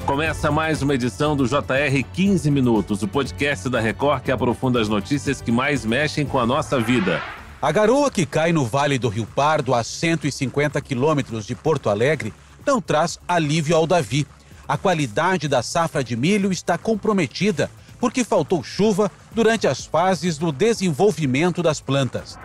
Começa mais uma edição do JR 15 Minutos, o podcast da Record que aprofunda as notícias que mais mexem com a nossa vida. A garoa que cai no Vale do Rio Pardo, a 150 quilômetros de Porto Alegre, não traz alívio ao Davi. A qualidade da safra de milho está comprometida porque faltou chuva durante as fases do desenvolvimento das plantas.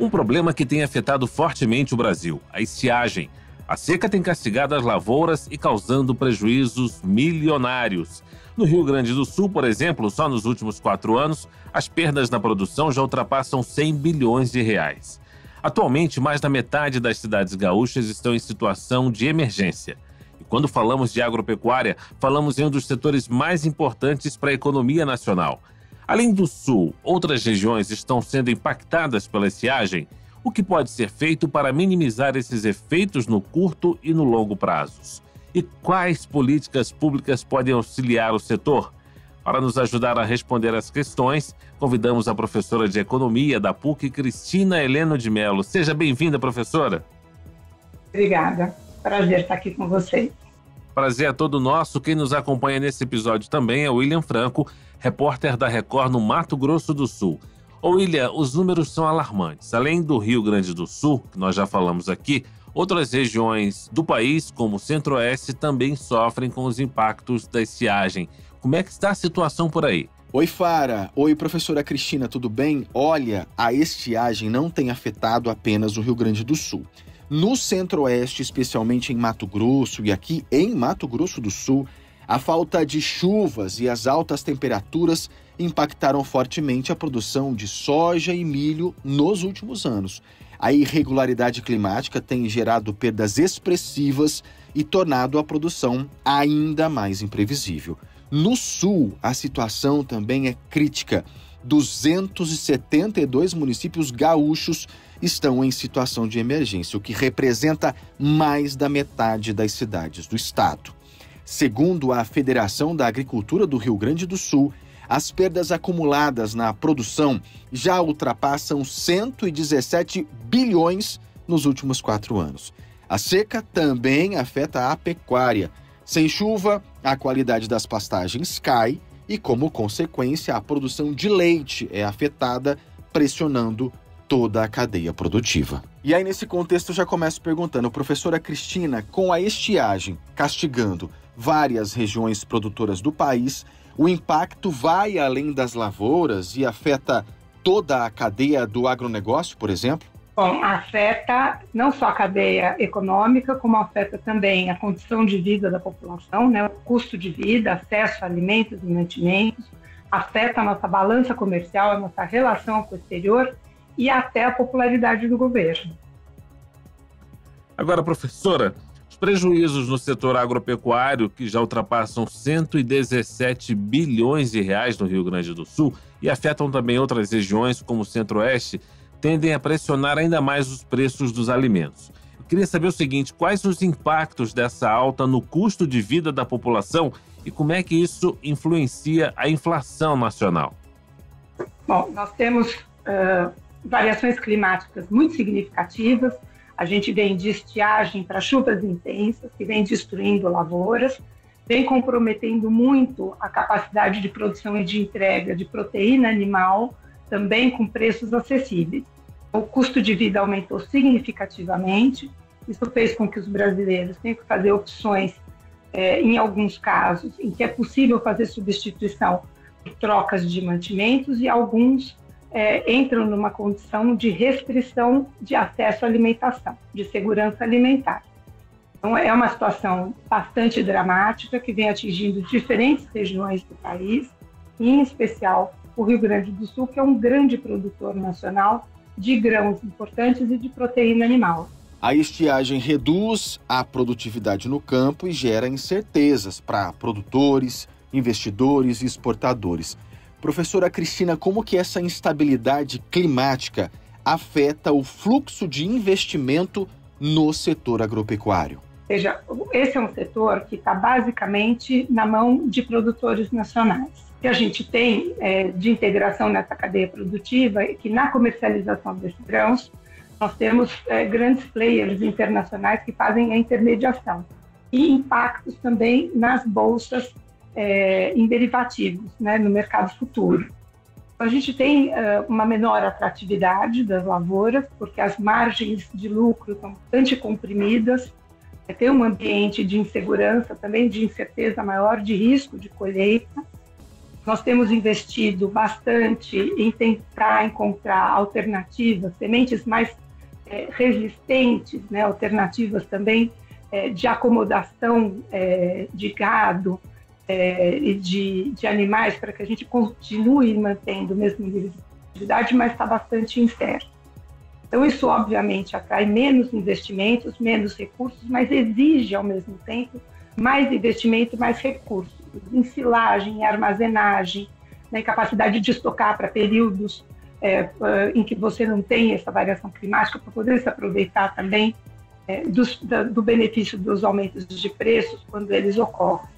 Um problema que tem afetado fortemente o Brasil, a estiagem. A seca tem castigado as lavouras e causando prejuízos milionários. No Rio Grande do Sul, por exemplo, só nos últimos 4 anos, as perdas na produção já ultrapassam 100 bilhões de reais. Atualmente, mais da metade das cidades gaúchas estão em situação de emergência. E quando falamos de agropecuária, falamos em um dos setores mais importantes para a economia nacional. Além do Sul, outras regiões estão sendo impactadas pela estiagem. O que pode ser feito para minimizar esses efeitos no curto e no longo prazos? E quais políticas públicas podem auxiliar o setor? Para nos ajudar a responder as questões, convidamos a professora de Economia da PUC, Cristina Heleno de Mello. Seja bem-vinda, professora. Obrigada. Prazer estar aqui com vocês. Prazer é todo nosso. Quem nos acompanha nesse episódio também é o William Franco, repórter da Record no Mato Grosso do Sul. Ô William, os números são alarmantes. Além do Rio Grande do Sul, que nós já falamos aqui, outras regiões do país, como o Centro-Oeste, também sofrem com os impactos da estiagem. Como é que está a situação por aí? Oi, Fara. Oi, professora Cristina, tudo bem? Olha, a estiagem não tem afetado apenas o Rio Grande do Sul. No Centro-Oeste, especialmente em Mato Grosso e aqui em Mato Grosso do Sul, a falta de chuvas e as altas temperaturas impactaram fortemente a produção de soja e milho nos últimos anos. A irregularidade climática tem gerado perdas expressivas e tornado a produção ainda mais imprevisível. No Sul, a situação também é crítica. 272 municípios gaúchos estão em situação de emergência, o que representa mais da metade das cidades do estado. Segundo a Federação da Agricultura do Rio Grande do Sul, as perdas acumuladas na produção já ultrapassam 117 bilhões nos últimos 4 anos. A seca também afeta a pecuária. Sem chuva, a qualidade das pastagens cai e, como consequência, a produção de leite é afetada, pressionando toda a cadeia produtiva. E aí, nesse contexto, eu já começo perguntando, professora Cristina, com a estiagem castigando várias regiões produtoras do país, o impacto vai além das lavouras e afeta toda a cadeia do agronegócio, por exemplo? Bom, afeta não só a cadeia econômica, como afeta também a condição de vida da população, né? O custo de vida, acesso a alimentos e mantimentos, afeta a nossa balança comercial, a nossa relação com o exterior e até a popularidade do governo. Agora, professora, os prejuízos no setor agropecuário, que já ultrapassam 117 bilhões de reais no Rio Grande do Sul e afetam também outras regiões, como o Centro-Oeste, tendem a pressionar ainda mais os preços dos alimentos. Eu queria saber o seguinte, quais os impactos dessa alta no custo de vida da população e como é que isso influencia a inflação nacional? Bom, nós temos variações climáticas muito significativas. A gente vem de estiagem para chuvas intensas, que vem destruindo lavouras, vem comprometendo muito a capacidade de produção e de entrega de proteína animal, também com preços acessíveis. O custo de vida aumentou significativamente, isso fez com que os brasileiros tenham que fazer opções, em alguns casos, em que é possível fazer substituição por trocas de mantimentos e alguns entram numa condição de restrição de acesso à alimentação, de segurança alimentar. Então, é uma situação bastante dramática que vem atingindo diferentes regiões do país, e, em especial o Rio Grande do Sul, que é um grande produtor nacional de grãos importantes e de proteína animal. A estiagem reduz a produtividade no campo e gera incertezas para produtores, investidores e exportadores. Professora Cristina, como que essa instabilidade climática afeta o fluxo de investimento no setor agropecuário? Veja, esse é um setor que está basicamente na mão de produtores nacionais. O que a gente tem de integração nessa cadeia produtiva é que na comercialização desses grãos nós temos grandes players internacionais que fazem a intermediação. e impactos também nas bolsas em derivativos, né, no mercado futuro. A gente tem uma menor atratividade das lavouras, porque as margens de lucro estão bastante comprimidas, tem um ambiente de insegurança, também de incerteza maior, de risco de colheita. Nós temos investido bastante em tentar encontrar alternativas, sementes mais resistentes, né, alternativas também de acomodação de gado e de animais, para que a gente continue mantendo o mesmo nível de atividade, mas está bastante incerto. Então, isso, obviamente, atrai menos investimentos, menos recursos, mas exige, ao mesmo tempo, mais investimento e mais recursos em silagem, em armazenagem, em capacidade de estocar para períodos em que você não tem essa variação climática, para poder se aproveitar também do benefício dos aumentos de preços quando eles ocorrem.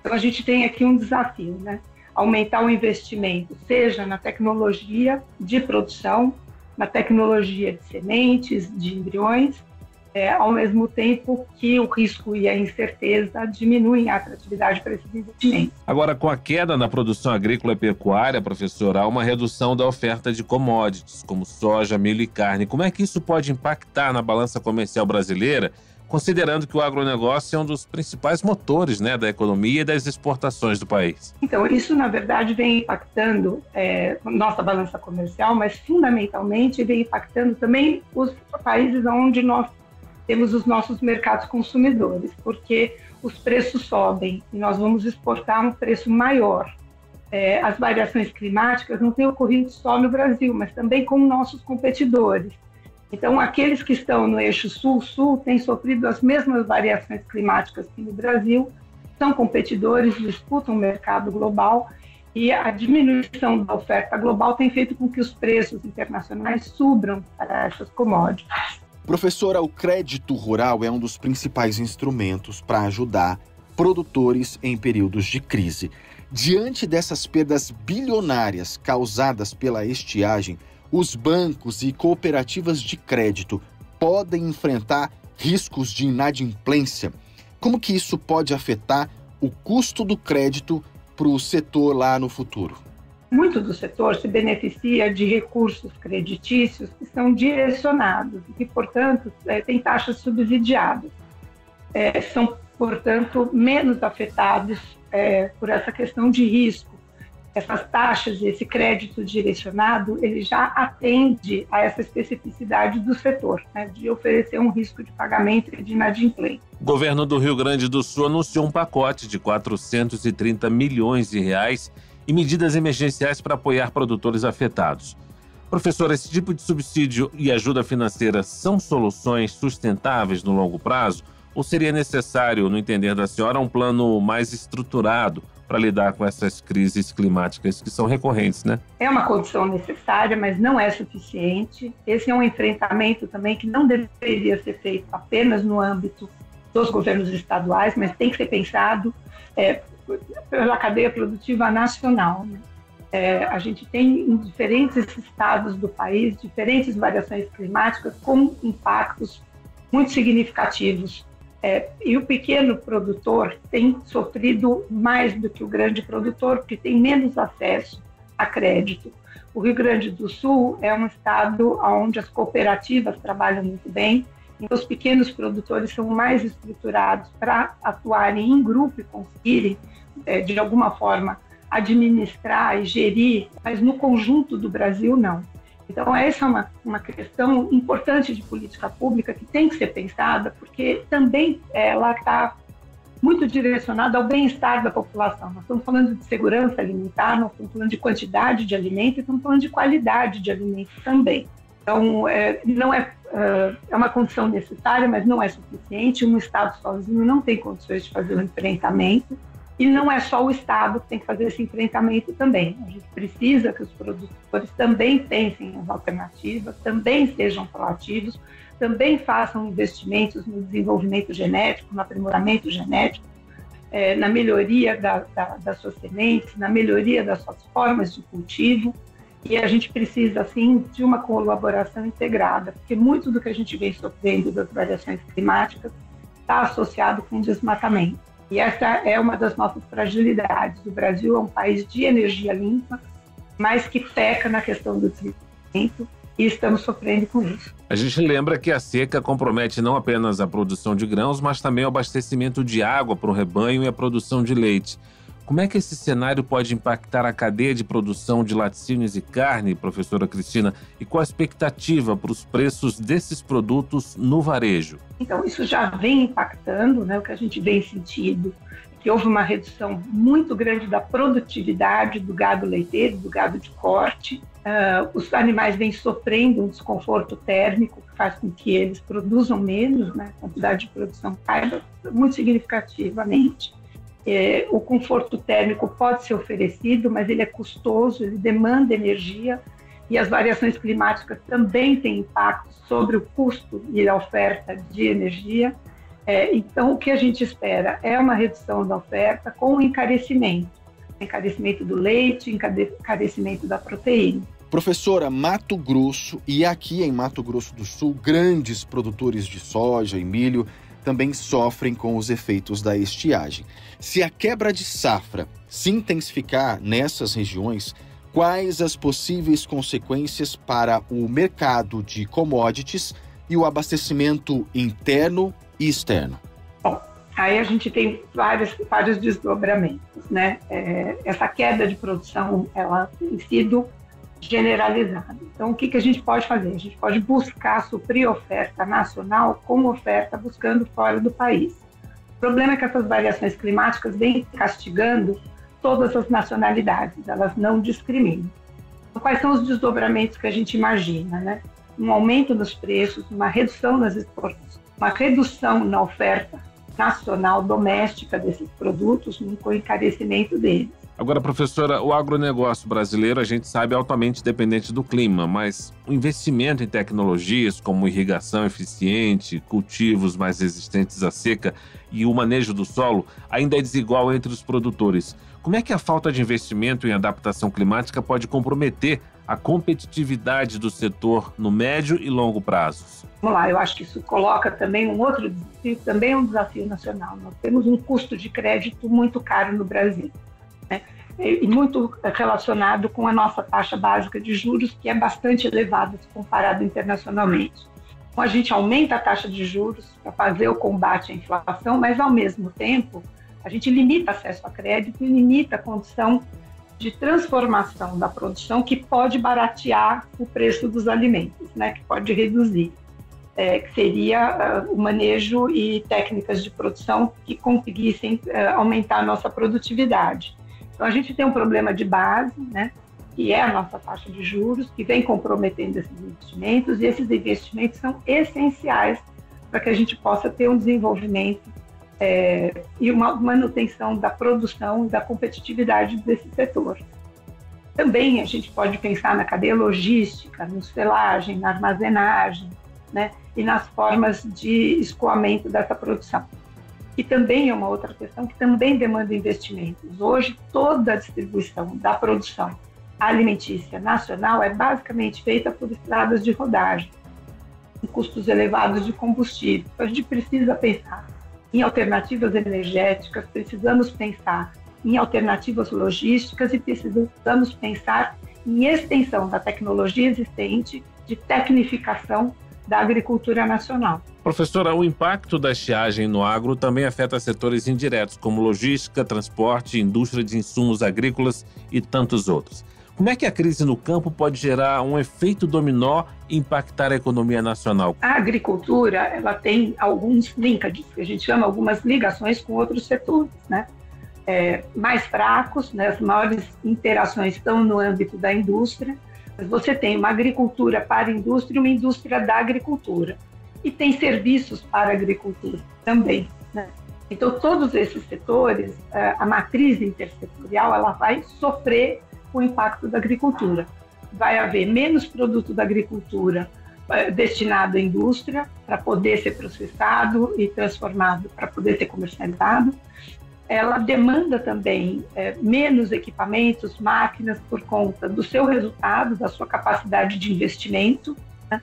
Então, a gente tem aqui um desafio, né? Aumentar o investimento, seja na tecnologia de produção, na tecnologia de sementes, de embriões, ao mesmo tempo que o risco e a incerteza diminuem a atratividade para esses investimentos. Agora, com a queda na produção agrícola e pecuária, professora, há uma redução da oferta de commodities, como soja, milho e carne. Como é que isso pode impactar na balança comercial brasileira, considerando que o agronegócio é um dos principais motores, né, da economia e das exportações do país? Então, isso, na verdade, vem impactando nossa balança comercial, mas, fundamentalmente, vem impactando também os países onde nós temos os nossos mercados consumidores, porque os preços sobem e nós vamos exportar um preço maior. As variações climáticas não têm ocorrido só no Brasil, mas também com nossos competidores. Então, aqueles que estão no eixo sul-sul têm sofrido as mesmas variações climáticas que no Brasil, são competidores, disputam o mercado global e a diminuição da oferta global tem feito com que os preços internacionais subam para essas commodities. Professora, o crédito rural é um dos principais instrumentos para ajudar produtores em períodos de crise. Diante dessas perdas bilionárias causadas pela estiagem, os bancos e cooperativas de crédito podem enfrentar riscos de inadimplência. Como que isso pode afetar o custo do crédito para o setor lá no futuro? Muito do setor se beneficia de recursos creditícios que são direcionados e que, portanto, têm taxas subsidiadas. São, portanto, menos afetados por essa questão de risco. Essas taxas e esse crédito direcionado, ele já atende a essa especificidade do setor, né, de oferecer um risco de pagamento e de inadimplência. O governo do Rio Grande do Sul anunciou um pacote de 430 milhões de reais e medidas emergenciais para apoiar produtores afetados. Professora, esse tipo de subsídio e ajuda financeira são soluções sustentáveis no longo prazo? Ou seria necessário, no entender da senhora, um plano mais estruturado para lidar com essas crises climáticas que são recorrentes, né? É uma condição necessária, mas não é suficiente. Esse é um enfrentamento também que não deveria ser feito apenas no âmbito dos governos estaduais, mas tem que ser pensado pela cadeia produtiva nacional. A gente tem em diferentes estados do país diferentes variações climáticas com impactos muito significativos. E o pequeno produtor tem sofrido mais do que o grande produtor, porque tem menos acesso a crédito. O Rio Grande do Sul é um estado onde as cooperativas trabalham muito bem, então os pequenos produtores são mais estruturados para atuarem em grupo e conseguirem, de alguma forma, administrar e gerir, mas no conjunto do Brasil, não. Então, essa é uma questão importante de política pública que tem que ser pensada, porque também ela está muito direcionada ao bem-estar da população. Nós estamos falando de segurança alimentar, nós estamos falando de quantidade de alimento e estamos falando de qualidade de alimento também. Então, não é uma condição necessária, mas não é suficiente. Um Estado sozinho não tem condições de fazer o enfrentamento. E não é só o Estado que tem que fazer esse enfrentamento também. A gente precisa que os produtores também pensem em alternativas, também sejam proativos, também façam investimentos no desenvolvimento genético, no aprimoramento genético, na melhoria das suas sementes, na melhoria das suas formas de cultivo. E a gente precisa, assim, de uma colaboração integrada, porque muito do que a gente vem sofrendo das variações climáticas está associado com desmatamento. E essa é uma das nossas fragilidades. O Brasil é um país de energia limpa, mas que peca na questão do desmatamento, e estamos sofrendo com isso. A gente lembra que a seca compromete não apenas a produção de grãos, mas também o abastecimento de água para o rebanho e a produção de leite. Como é que esse cenário pode impactar a cadeia de produção de laticínios e carne, professora Cristina? E qual a expectativa para os preços desses produtos no varejo? Então, isso já vem impactando, né? O que a gente vem sentindo é que houve uma redução muito grande da produtividade do gado leiteiro, do gado de corte. Os animais vêm sofrendo um desconforto térmico que faz com que eles produzam menos, né? A quantidade de produção cai muito significativamente. O conforto térmico pode ser oferecido, mas ele é custoso, ele demanda energia, e as variações climáticas também têm impacto sobre o custo e a oferta de energia. Então, o que a gente espera é uma redução da oferta com encarecimento do leite, encarecimento da proteína. Professora, Mato Grosso e aqui em Mato Grosso do Sul, grandes produtores de soja e milho também sofrem com os efeitos da estiagem. Se a quebra de safra se intensificar nessas regiões, quais as possíveis consequências para o mercado de commodities e o abastecimento interno e externo? Bom, aí a gente tem vários desdobramentos, né? Essa queda de produção, ela tem sido generalizada. Então, o que a gente pode fazer? A gente pode buscar suprir oferta nacional com oferta buscando fora do país. O problema é que essas variações climáticas vêm castigando todas as nacionalidades, elas não discriminam. Então, quais são os desdobramentos que a gente imagina, né? Um aumento nos preços, uma redução nas exportações, uma redução na oferta nacional doméstica desses produtos, com o encarecimento deles. Agora, professora, o agronegócio brasileiro, a gente sabe, é altamente dependente do clima, mas o investimento em tecnologias como irrigação eficiente, cultivos mais resistentes à seca e o manejo do solo ainda é desigual entre os produtores. Como é que a falta de investimento em adaptação climática pode comprometer a competitividade do setor no médio e longo prazos? Vamos lá, eu acho que isso coloca também um outro desafio, também um desafio nacional. Nós temos um custo de crédito muito caro no Brasil, né? E muito relacionado com a nossa taxa básica de juros, que é bastante elevada se comparado internacionalmente. Então, a gente aumenta a taxa de juros para fazer o combate à inflação, mas, ao mesmo tempo, a gente limita acesso a crédito e limita a condição de transformação da produção, que pode baratear o preço dos alimentos, né, que pode reduzir, que seria o manejo e técnicas de produção que conseguissem aumentar a nossa produtividade. Então, a gente tem um problema de base, né, que é a nossa taxa de juros, que vem comprometendo esses investimentos, e esses investimentos são essenciais para que a gente possa ter um desenvolvimento e uma manutenção da produção e da competitividade desse setor. Também a gente pode pensar na cadeia logística, na selagem, na armazenagem, né, e nas formas de escoamento dessa produção. E também é uma outra questão que também demanda investimentos. Hoje, toda a distribuição da produção alimentícia nacional é basicamente feita por estradas de rodagem, com custos elevados de combustível. Então, a gente precisa pensar em alternativas energéticas, precisamos pensar em alternativas logísticas e precisamos pensar em extensão da tecnologia existente, de tecnificação da agricultura nacional. Professora, o impacto da estiagem no agro também afeta setores indiretos, como logística, transporte, indústria de insumos agrícolas e tantos outros. Como é que a crise no campo pode gerar um efeito dominó e impactar a economia nacional? A agricultura, ela tem alguns linkages, que a gente chama algumas ligações com outros setores, né? Mais fracos, né? As maiores interações estão no âmbito da indústria, mas você tem uma agricultura para a indústria e uma indústria da agricultura. E tem serviços para a agricultura também, né? Então, todos esses setores, a matriz intersetorial, ela vai sofrer com o impacto da agricultura. Vai haver menos produto da agricultura destinado à indústria para poder ser processado e transformado, para poder ser comercializado. Ela demanda também menos equipamentos, máquinas, por conta do seu resultado, da sua capacidade de investimento, né?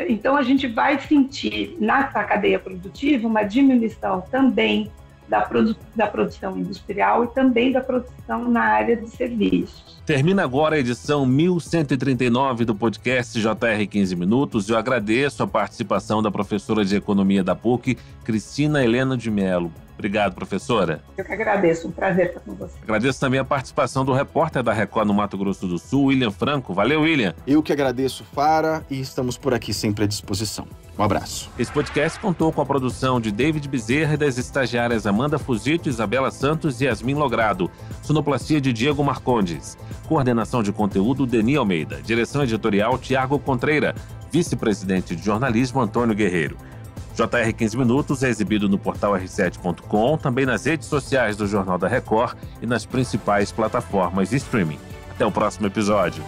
Então, a gente vai sentir na cadeia produtiva uma diminuição também da produção industrial e também da produção na área de serviços. Termina agora a edição 1139 do podcast JR 15 Minutos. Eu agradeço a participação da professora de Economia da PUC, Cristina Helena de Mello. Obrigado, professora. Eu que agradeço, um prazer estar com você. Agradeço também a participação do repórter da Record no Mato Grosso do Sul, William Franco. Valeu, William. Eu que agradeço, Fara, e estamos por aqui sempre à disposição. Um abraço. Esse podcast contou com a produção de David Bezerra e das estagiárias Amanda Fuzito, Isabela Santos e Yasmin Logrado. Sonoplastia de Diego Marcondes. Coordenação de conteúdo, Deni Almeida. Direção editorial, Tiago Contreira. Vice-presidente de jornalismo, Antônio Guerreiro. JR 15 Minutos é exibido no portal r7.com, também nas redes sociais do Jornal da Record e nas principais plataformas de streaming. Até o próximo episódio.